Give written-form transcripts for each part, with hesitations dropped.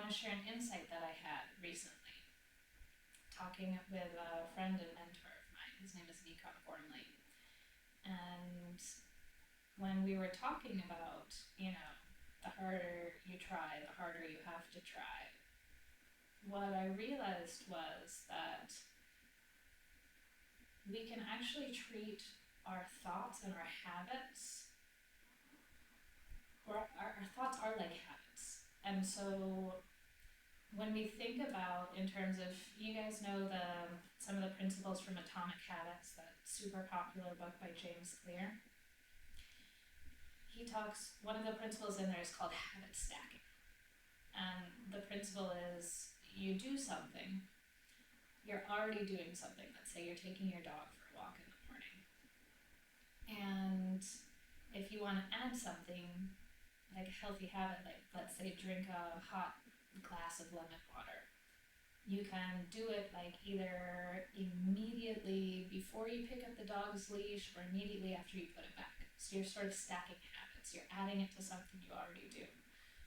want to share an insight that I had recently, talking with a friend and mentor of mine. His name is Nico Gormley. And when we were talking about, the harder you try, the harder you have to try, what I realized was that we can actually treat our thoughts and our habits, or our thoughts are like habits. And so when we think about, in terms of, you guys know some of the principles from Atomic Habits, that super popular book by James Clear. One of the principles in there is called habit stacking. And the principle is, you do something, you're already doing something. Let's say you're taking your dog for a walk in the morning. And if you want to add something, like a healthy habit, like let's say drink a hot glass of lemon water, you can do it like either immediately before you pick up the dog's leash or immediately after you put it back. So you're sort of stacking habits. You're adding it to something you already do.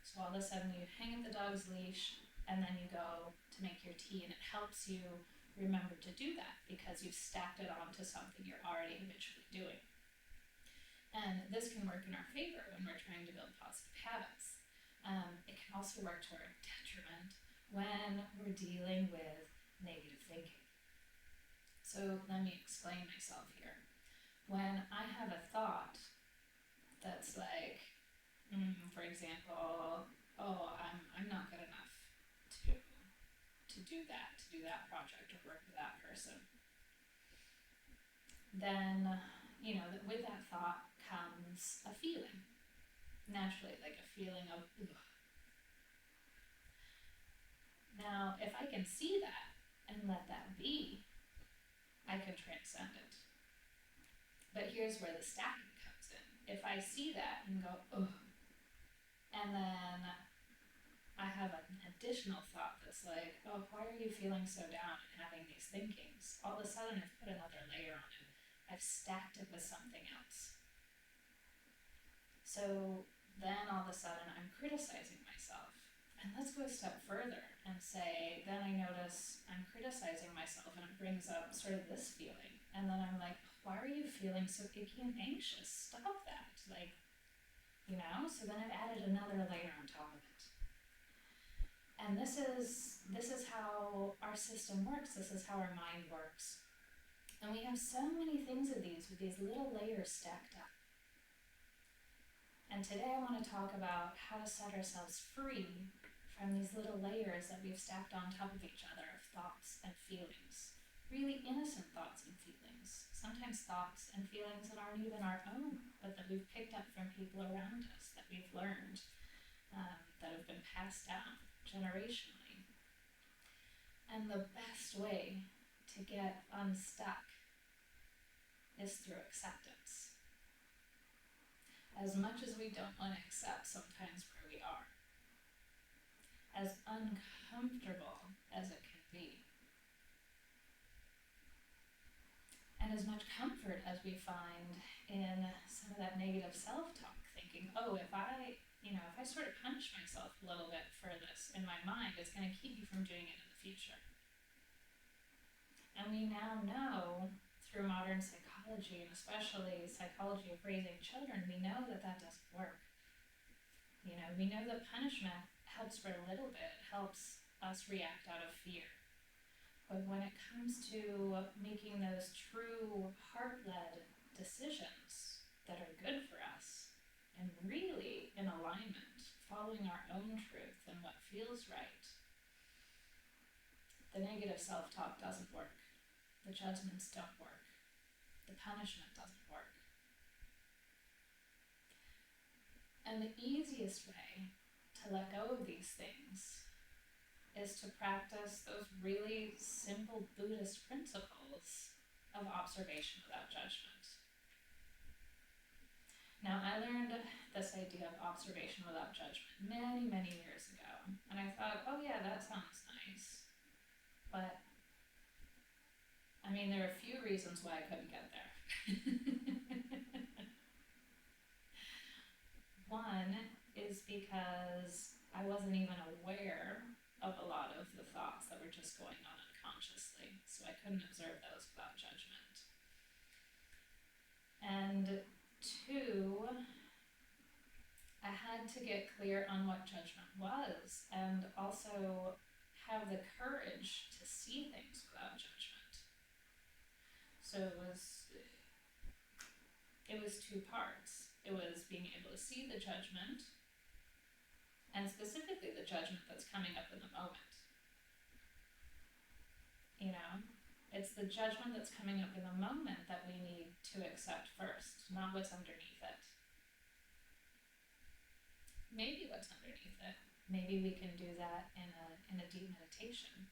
So all of a sudden you hang up the dog's leash and then you go to make your tea, and it helps you remember to do that because you've stacked it onto something you're already habitually doing. And this can work in our favor when we're trying to build positive habits. It can also work to our detriment when we're dealing with negative thinking. So let me explain myself here. When I have a thought that's like, for example, oh, I'm not good enough to do that project or work with that person, then, with that thought comes a feeling, naturally, like a feeling of, ugh. Now, if I can see that and let that be, I can transcend it. But here's where the stacking comes in. If I see that and go, ugh, and then I have an additional thought that's like, oh, why are you feeling so down and having these thinkings? All of a sudden, I've put another layer on it. I've stacked it with something else. So then all of a sudden, I'm criticizing myself. And let's go a step further and say, then I notice I'm criticizing myself and it brings up sort of this feeling. And then I'm like, why are you feeling so icky and anxious? Stop that. So then I've added another layer on top of it. And this is how our system works. This is how our mind works. And we have so many things of these, with these little layers stacked up. And today I want to talk about how to set ourselves free from these little layers that we've stacked on top of each other of thoughts and feelings. Really innocent thoughts and feelings. Sometimes thoughts and feelings that aren't even our own, but that we've picked up from people around us, that we've learned, that have been passed down generationally. And the best way to get unstuck is through acceptance. As much as we don't want to accept sometimes where we are, as uncomfortable as it can be, and as much comfort as we find in some of that negative self-talk, thinking, oh, if I sort of punish myself a little bit for this in my mind, it's going to keep me from doing it in the future. And we now know, through modern psychology, and especially psychology of raising children, we know that doesn't work. We know that punishment helps for a little bit, helps us react out of fear. But when it comes to making those true heart-led decisions that are good for us, and really in alignment, following our own truth and what feels right, the negative self-talk doesn't work. The judgments don't work. The punishment doesn't work. And the easiest way to let go of these things is to practice those really simple Buddhist principles of observation without judgment. Now, I learned this idea of observation without judgment many, many years ago. And I thought, oh yeah, that sounds nice. But, there are a few reasons why I couldn't get there. One is because I wasn't even aware going on unconsciously, so I couldn't observe those without judgment. And two, I had to get clear on what judgment was, and also have the courage to see things without judgment. So it was two parts. It was being able to see the judgment, and specifically the judgment that's coming up in the moment. You know, it's the judgment that's coming up in the moment that we need to accept first, not what's underneath it. Maybe what's underneath it. Maybe we can do that in a deep meditation.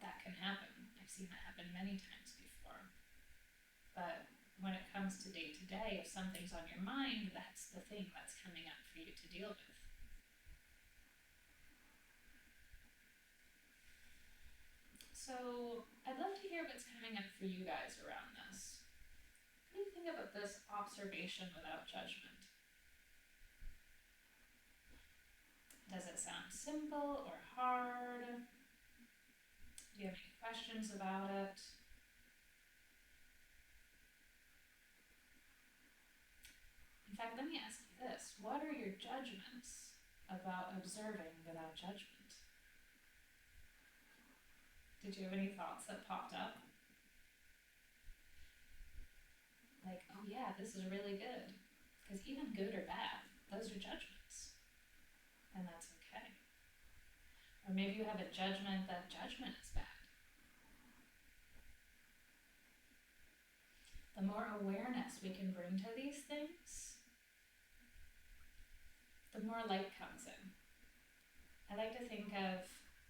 That can happen. I've seen that happen many times before. But when it comes to day, if something's on your mind, that's the thing that's coming up for you to deal with. So I'd love to hear what's coming up for you guys around this. What do you think about this observation without judgment? Does it sound simple or hard? Do you have any questions about it? In fact, let me ask you this. What are your judgments about observing without judgment? Did you have any thoughts that popped up? Like, oh yeah, this is really good. Because even good or bad, those are judgments. And that's okay. Or maybe you have a judgment that judgment is bad. The more awareness we can bring to these things, the more light comes in. I like to think of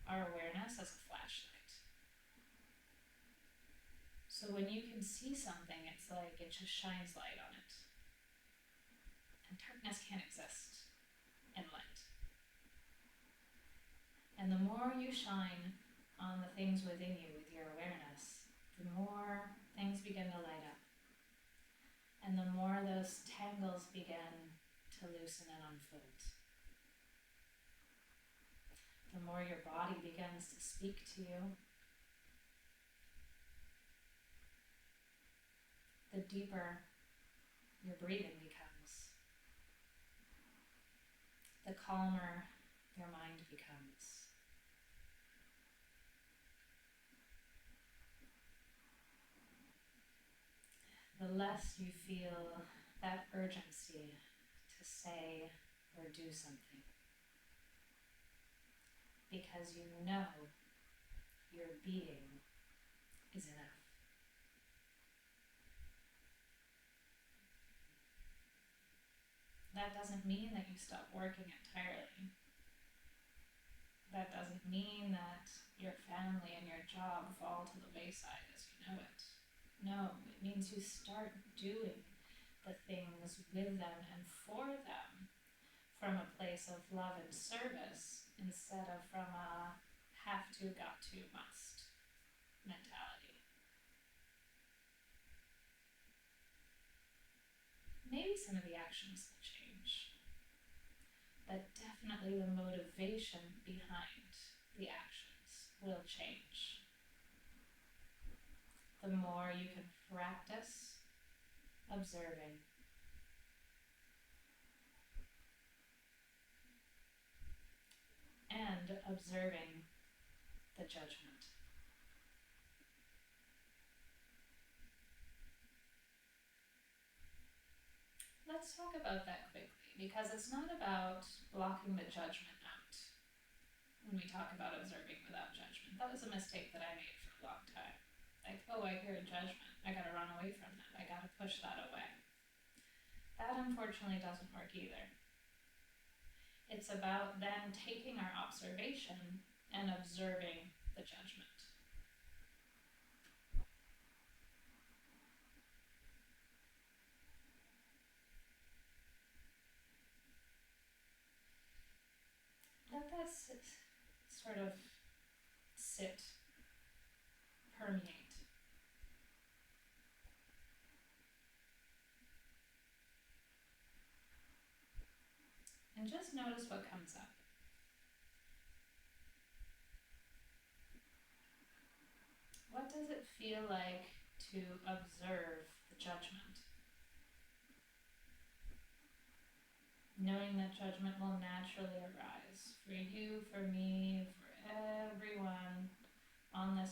our awareness as a flashlight. So when you can see something, it's like it just shines light on it. And darkness can't exist in light. And the more you shine on the things within you with your awareness, the more things begin to light up. And the more those tangles begin to loosen and unfold. The more your body begins to speak to you, the deeper your breathing becomes, the calmer your mind becomes. The less you feel that urgency to say or do something, because you know your being is enough. That doesn't mean that you stop working entirely. That doesn't mean that your family and your job fall to the wayside as you know it. No, it means you start doing the things with them and for them from a place of love and service instead of from a have to, got to, must mentality. Maybe some of the actions will change, but definitely the motivation behind the actions will change. The more you can practice observing, and observing the judgment. Let's talk about that quickly, because it's not about blocking the judgment out when we talk about observing without judgment. That was a mistake that I made for a long time. Like, oh, I hear a judgment. I gotta run away from that. I gotta push that away. That unfortunately doesn't work either. It's about then taking our observation and observing the judgment. Let that sort of sit, permeate. And just notice what comes up. feel like to observe the judgment? Knowing that judgment will naturally arise for you, for me, for everyone on this